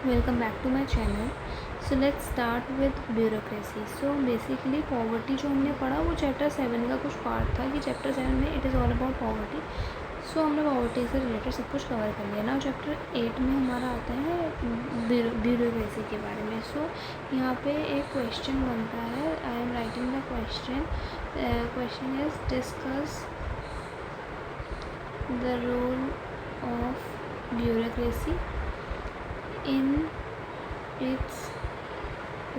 Welcome back to my channel. So let's start with bureaucracy. So basically poverty जो हमने पढ़ा वो chapter 7 का कुछ पार्ट था कि चैप्टर 7 में it is all about poverty. So हमने पॉवर्टी से रिलेटेड सब कुछ कवर कर लिया ना. चैप्टर 8 में हमारा आता है ब्यूरोक्रेसी के बारे में. सो यहाँ पे एक क्वेश्चन बनता है. I am writing the question. Question is discuss the role of bureaucracy in its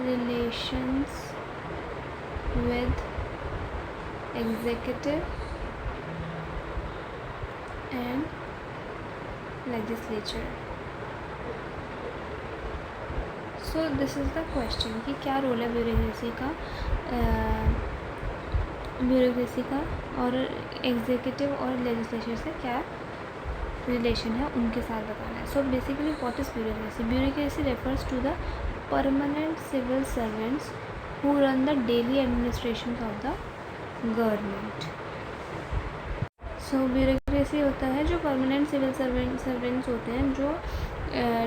relations with executive and legislature. So this is the question कि क्या रोल है ब्यूरोक्रेसी का और एग्जीक्यूटिव और लेजिस्लेचर से क्या रिलेशन है उनके साथ बताना है. So basically what is bureaucracy? Bureaucracy refers to the permanent civil servants who run the daily administration of the government. So bureaucracy होता है जो परमानेंट सिविल सर्वेंट्स होते हैं जो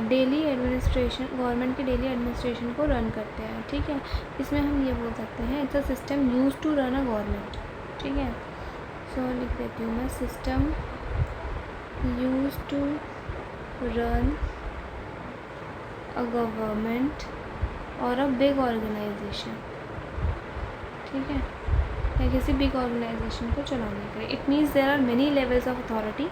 डेली एडमिनिस्ट्रेशन गवर्नमेंट के डेली एडमिनिस्ट्रेशन को रन करते हैं. ठीक है, इसमें हम ये बोल सकते हैं it's a system use to run a government. ठीक है, सो लिख देती हूँ मैं. System used to run a government or a big organization. ठीक है, या किसी बिग ऑर्गेनाइजेशन को चलाने के लिए. It means there are many levels of authority,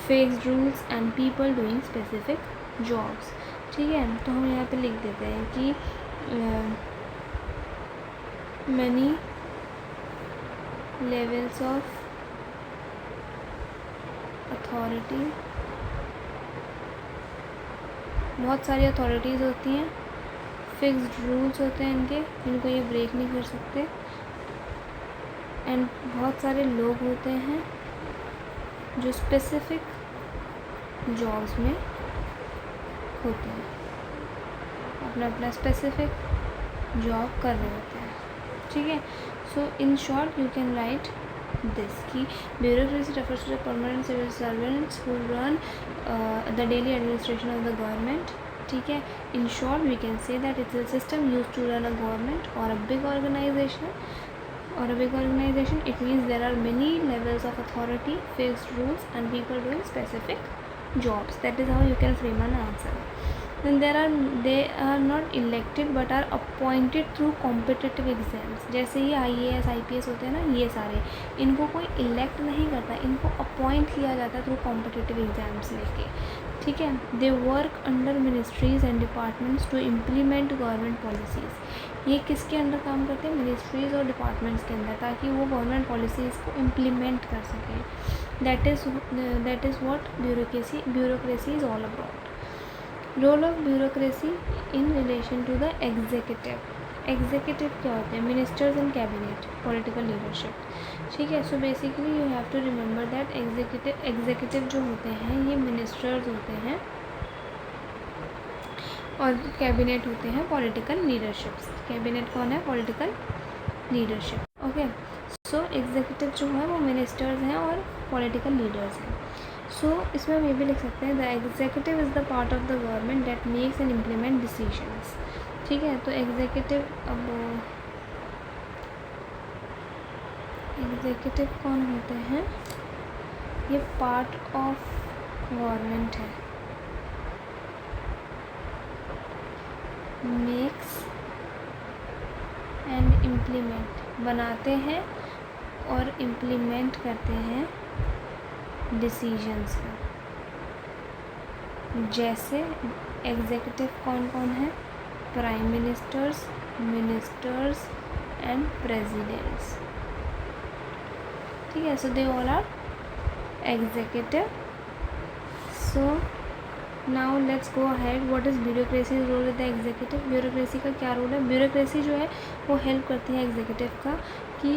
fixed rules and people doing specific jobs. ठीक है, तो हम यहाँ पे लिख देते हैं कि मेनी लेवल्स ऑफ अथॉरिटी. बहुत सारी अथॉरिटीज़ होती हैं, फिक्स्ड रूल्स होते हैं इनके, इनको ये ब्रेक नहीं कर सकते. एंड बहुत सारे लोग होते हैं जो स्पेसिफिक जॉब्स में होते हैं, अपना अपना स्पेसिफिक जॉब कर रहे होते हैं. ठीक है, so in short you can write this कि bureaucracy refers to the permanent civil servants who run the daily administration of the government. ठीक है, in short we can say that it's a system used to run a government or a big organization. It means there are many levels of authority, fixed rules and people doing specific jobs. That is how you can frame an answer. Then they are not elected but are appointed through competitive exams. जैसे ये IAS IPS होते हैं ना, ये सारे इनको कोई elect नहीं करता, इनको अपॉइंट किया जाता है थ्रू कॉम्पिटिटिव एग्ज़ाम्स लेके. ठीक है, they work under ministries and departments to implement government policies. ये किसके अंडर काम करते हैं? मिनिस्ट्रीज़ और डिपार्टमेंट्स के अंदर, ताकि वो गवर्नमेंट पॉलिसीज़ को इम्प्लीमेंट कर सकें. That is what bureaucracy is all about. Role of bureaucracy in relation to the executive. Executive क्या होते हैं? Ministers and cabinet, political leadership. ठीक है, so basically you have to remember that executive जो होते हैं ये मिनिस्टर्स होते हैं और कैबिनेट होते हैं पॉलिटिकल लीडरशिप्स. कैबिनेट कौन है? Political leadership. ओके, सो एग्जीक्यूटिव जो है वो मिनिस्टर्स हैं और पॉलिटिकल लीडर्स हैं. सो इसमें हम ये भी लिख सकते हैं the executive is the part of the government that makes and implement decisions. ठीक है, तो एग्जीक्यूटिव कौन होते हैं? ये पार्ट ऑफ गवर्नमेंट है. मेक्स एंड इम्प्लीमेंट, बनाते हैं और इम्प्लीमेंट करते हैं डिसीजंस का. जैसे एग्जीक्यूटिव कौन कौन है? Prime ministers, ministers and presidents. ठीक है, so they all are executive. So now let's go ahead. What is bureaucracy role with the executive? Bureaucracy का क्या रोल है? ब्यूरोक्रेसी जो है वो हेल्प करती है एग्जीक्यूटिव का कि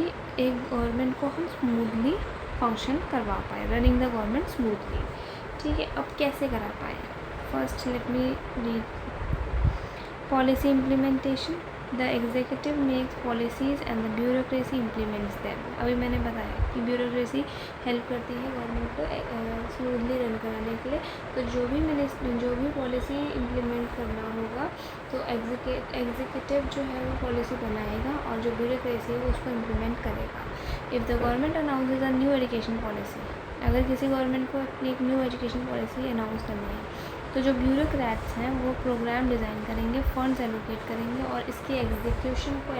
एक गवर्नमेंट को हम स्मूथली फंक्शन करवा पाए, रनिंग द गवर्नमेंट स्मूथली. ठीक है, अब कैसे करा पाए? First let me read. Policy implementation. The executive makes policies and the bureaucracy implements them. अभी मैंने बताया कि ब्यूरोक्रेसी हेल्प करती है गवर्नमेंट को स्मूथली रन कराने के लिए। तो जो भी पॉलिसी इम्प्लीमेंट करना होगा तो एग्जीक्यूटिव जो है वो पॉलिसी बनाएगा और जो ब्यूरोक्रेसी है वो उसको इम्प्लीमेंट करेगा। If the government announces a new education policy, अगर किसी गवर्नमेंट को अपनी एक न्यू एजुकेशन पॉलिसी अनाउंस करनी है तो जो ब्यूरोक्रेट्स हैं वो प्रोग्राम डिज़ाइन करेंगे, फंड्स एलोकेट करेंगे और इसके एग्जीक्यूशन को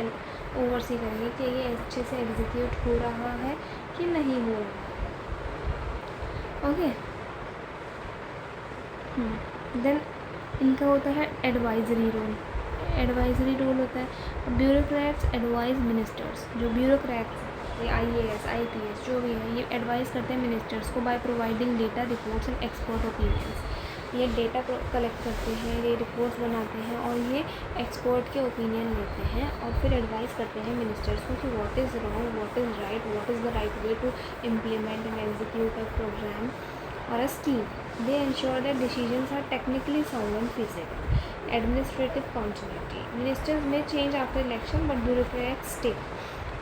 ओवरसी करेंगे कि ये अच्छे से एग्जीक्यूट हो रहा है कि नहीं हो रहा है। ओके, देन इनका होता है एडवाइजरी रोल। एडवाइजरी रोल होता है ब्यूरोक्रेट्स एडवाइज मिनिस्टर्स। जो ब्यूरोक्रेट्स ये IAS IPS जो भी है ये एडवाइस करते हैं मिनिस्टर्स को by providing data, reports and expert opinions. ये डेटा कलेक्ट करते हैं, ये रिपोर्ट्स बनाते हैं और ये एक्सपर्ट के ओपिनियन लेते हैं और फिर एडवाइस करते हैं मिनिस्टर्स को कि what is wrong, what is right, what is the right way to implement and execute a program और a scheme. They ensure that decisions are technically sound and feasible. Administrative continuity. Ministers में change after election but bureaucrats stay.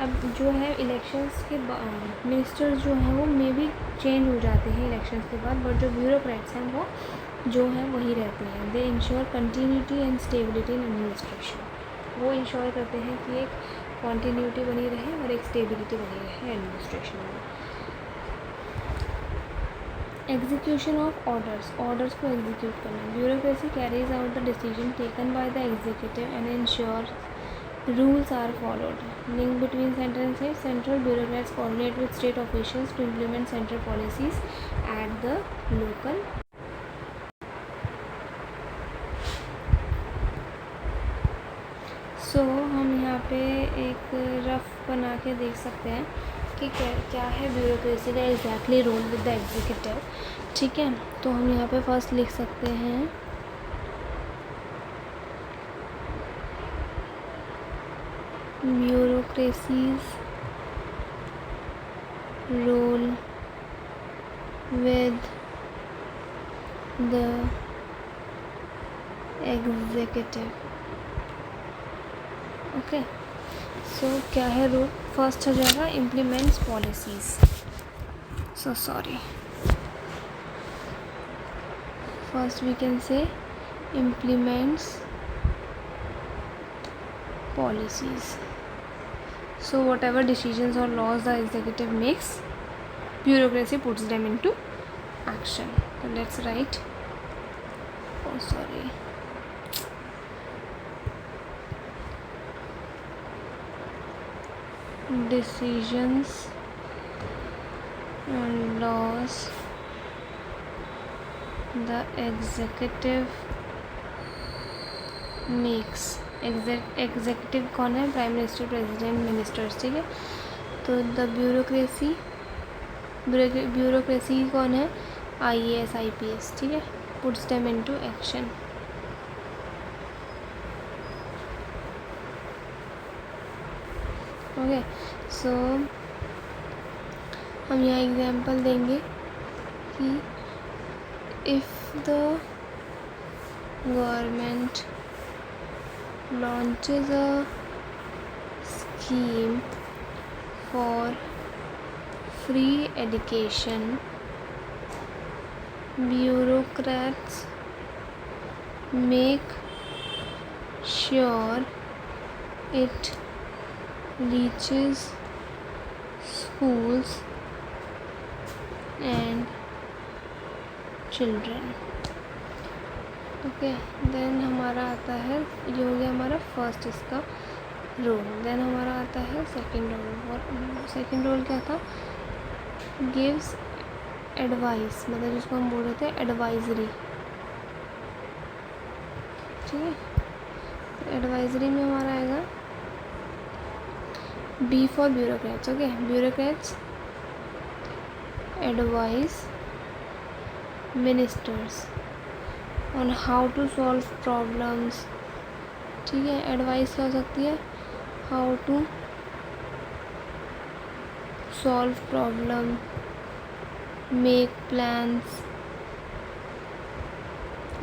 अब जो है elections के ministers जो हैं वो मे भी चेंज हो जाते हैं इलेक्शंस के बाद, बट जो ब्यूरोक्रेट्स हैं वो जो हैं वही रहते हैं। दे ensure continuity and stability in administration. वो इंश्योर करते हैं कि एक कंटिन्यूटी बनी रहे और एक स्टेबिलिटी बनी रहे एडमिनिस्ट्रेशन में। एग्जीक्यूशन ऑफ ऑर्डर्स को एग्जीक्यूट करना। Bureaucracy carries out the decision taken by the executive and ensure rules are followed. Link between center and state. Central bureaucrats coordinate with state officials to implement central policies at the local. So हम यहाँ पे एक rough बना के देख सकते हैं कि क्या है ब्यूरोक्रेसी का exactly role with the executive. ठीक है, तो हम यहाँ पे फर्स्ट लिख सकते हैं bureaucracy's role with the executive. Okay, so क्या है रोल? फर्स्ट हो जाएगा implements policies. So sorry, first we can say implements policies. So whatever decisions or laws the executive makes, bureaucracy puts them into action. So let's write, decisions and laws the executive makes. Executive कौन है? Prime minister, president, ministers. ठीक है, तो the bureaucracy कौन है? IAS IPS। ठीक है, puts them into action. Okay, so हम यहाँ एग्जांपल देंगे कि if the government launches a scheme for free education, bureaucrats make sure it reaches schools and children. Okay, then हमारा आता है, ये हो गया हमारा फर्स्ट इसका रोल। देन हमारा आता है सेकंड रोल। और सेकंड रोल क्या था? गिव्स एडवाइस, मतलब जिसको हम बोल रहे थे एडवाइजरी। ठीक है, तो एडवाइजरी में हमारा आएगा B for bureaucrats. Okay, bureaucrats advise ministers on how to solve problems. ठीक है, एडवाइस क्या हो सकती है? How to solve problem, make plans.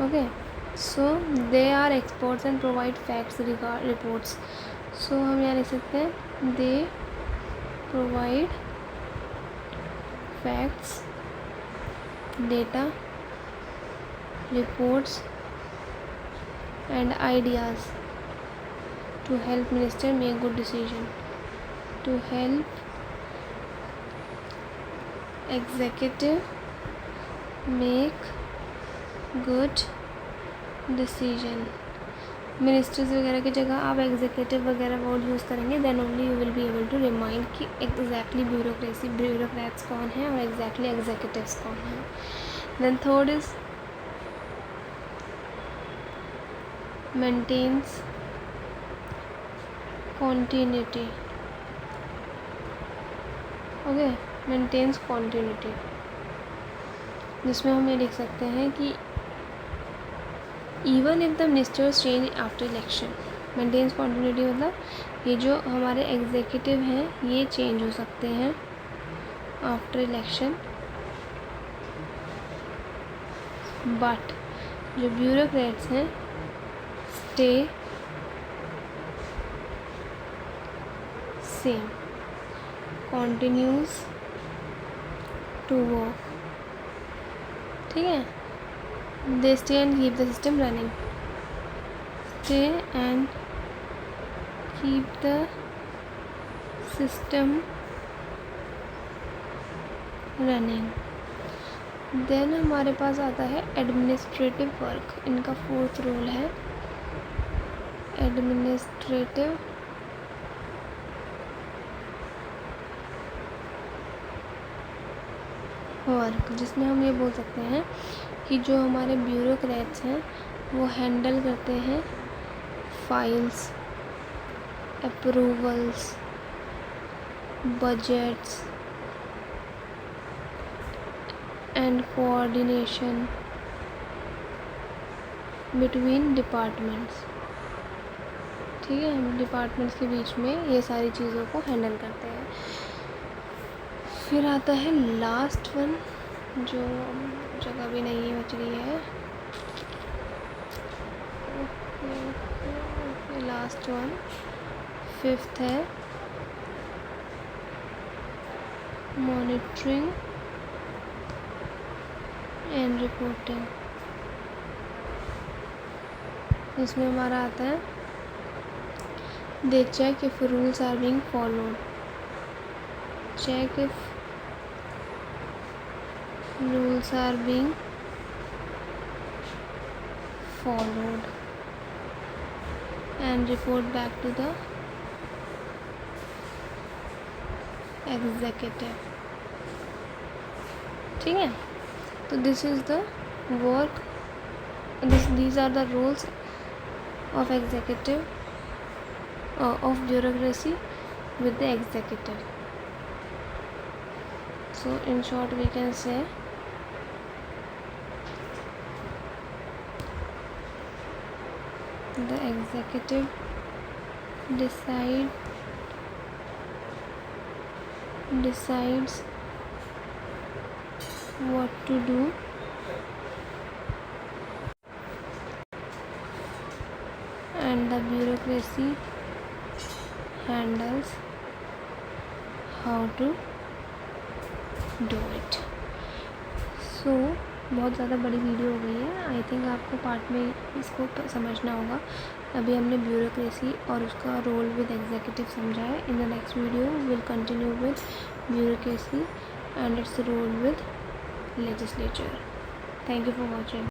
Okay, so they are experts and provide facts reports. सो हम यहाँ लिख सकते हैं they provide facts, data, reports and ideas to help minister make good decision, to help executive make good decision. Ministers वगैरह की जगह आप एग्जीक्यूटिव वगैरह वर्ड यूज़ करेंगे, then only you will be able to remind कि exactly bureaucrats कौन है और एग्जैक्टली एग्जीक्यूटिव्स कौन है. Then third is maintains continuity. Okay, maintains continuity, जिसमें हम ये लिख सकते हैं कि even if the ministers change after election. Maintains continuity मतलब ये जो हमारे एग्जीक्यूटिव हैं ये चेंज हो सकते हैं आफ्टर इलेक्शन, बट जो ब्यूरोक्रेट्स हैं stay same, continues to work. ठीक है, they stay and keep the system running, stay and keep the system running. Then हमारे पास आता है एडमिनिस्ट्रेटिव वर्क. इनका फोर्थ रोल है एडमिनिस्ट्रेटिव वर्क, जिसमें हम ये बोल सकते हैं कि जो हमारे ब्यूरोक्रेट्स हैं वो हैंडल करते हैं files, approvals, budgets and coordination between departments. ठीक है, हम डिपार्टमेंट्स के बीच में ये सारी चीज़ों को हैंडल करते हैं. फिर आता है लास्ट वन, जो जगह भी नहीं बच रही है. लास्ट वन फिफ्थ है मॉनिटरिंग एंड रिपोर्टिंग. इसमें हमारा आता है they check if rules are being followed, check if rules are being followed and report back to the executive. ठीक है, तो this is the work, these are the roles of executive of bureaucracy with the executive. So in short we can say the executive decides what to do and the bureaucracy handles how to do it. So बहुत ज़्यादा बड़ी video हो गई है. I think आपको part में इसको समझना होगा. अभी हमने ब्यूरोक्रेसी और उसका रोल विद एग्जीक्यूटिव समझा है. In the next video will continue with bureaucracy and its role with legislature. Thank you for watching.